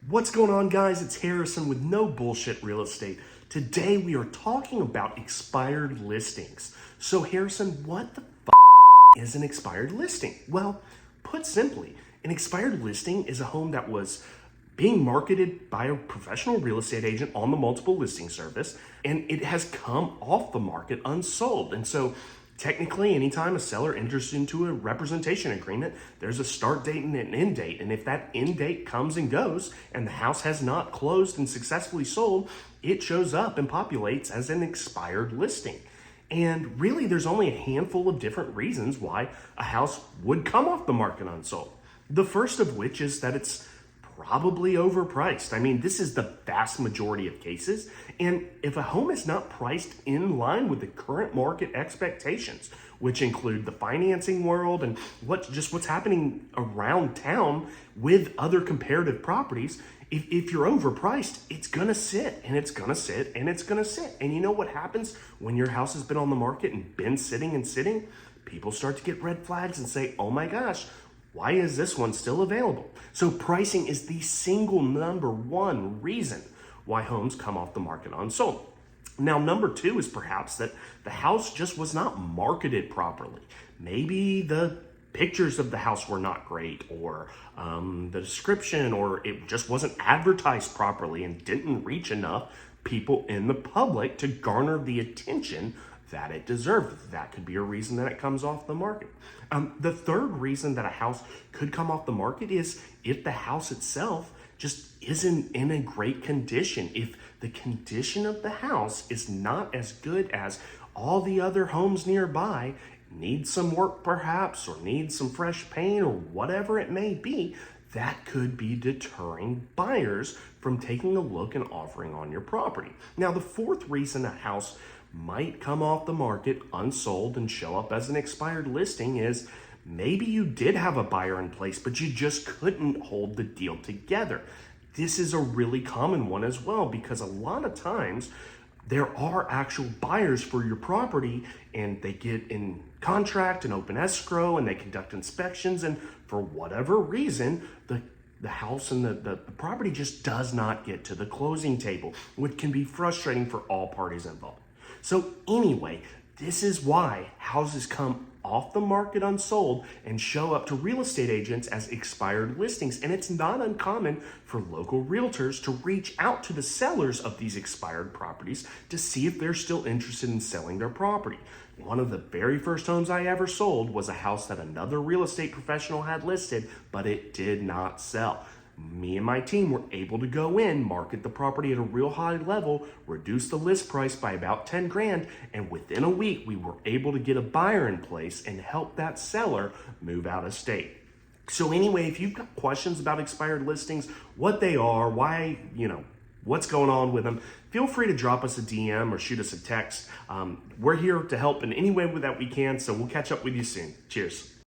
What's going on, guys? It's Harrison with No Bullshit Real Estate. Today we are talking about expired listings. So Harrison, what the is an expired listing? Well, put simply, an expired listing is a home that was being marketed by a professional real estate agent on the multiple listing service, and it has come off the market unsold. And so technically, anytime a seller enters into a representation agreement, there's a start date and an end date. And if that end date comes and goes and the house has not closed and successfully sold, it shows up and populates as an expired listing. And really, there's only a handful of different reasons why a house would come off the market unsold. The first of which is that it's probably overpriced. I mean, this is the vast majority of cases. And if a home is not priced in line with the current market expectations, which include the financing world and what's happening around town with other comparative properties, if you're overpriced, it's gonna sit and it's gonna sit and it's gonna sit. And you know what happens when your house has been on the market and been sitting and sitting? People start to get red flags and say, oh my gosh, why is this one still available? So pricing is the single number one reason why homes come off the market unsold. Now, number two is perhaps that the house just was not marketed properly. Maybe the pictures of the house were not great, or the description, or it just wasn't advertised properly and didn't reach enough people in the public to garner the attention that it deserved. That could be a reason that it comes off the market. The third reason that a house could come off the market is if the house itself just isn't in a great condition. If the condition of the house is not as good as all the other homes nearby, needs some work perhaps, or needs some fresh paint, or whatever it may be, that could be deterring buyers from taking a look and offering on your property. Now, the fourth reason a house might come off the market unsold and show up as an expired listing is maybe you did have a buyer in place, but you just couldn't hold the deal together. This is a really common one as well, because a lot of times there are actual buyers for your property and they get in contract and open escrow and they conduct inspections, and for whatever reason, the house and the property just does not get to the closing table, which can be frustrating for all parties involved. So anyway, this is why houses come off the market unsold and show up to real estate agents as expired listings. And it's not uncommon for local realtors to reach out to the sellers of these expired properties to see if they're still interested in selling their property. One of the very first homes I ever sold was a house that another real estate professional had listed, but it did not sell. Me and my team were able to go in, market the property at a real high level, reduce the list price by about 10 grand, and within a week, we were able to get a buyer in place and help that seller move out of state. So anyway, if you've got questions about expired listings, what they are, why, what's going on with them, feel free to drop us a DM or shoot us a text. We're here to help in any way that we can, so we'll catch up with you soon. Cheers.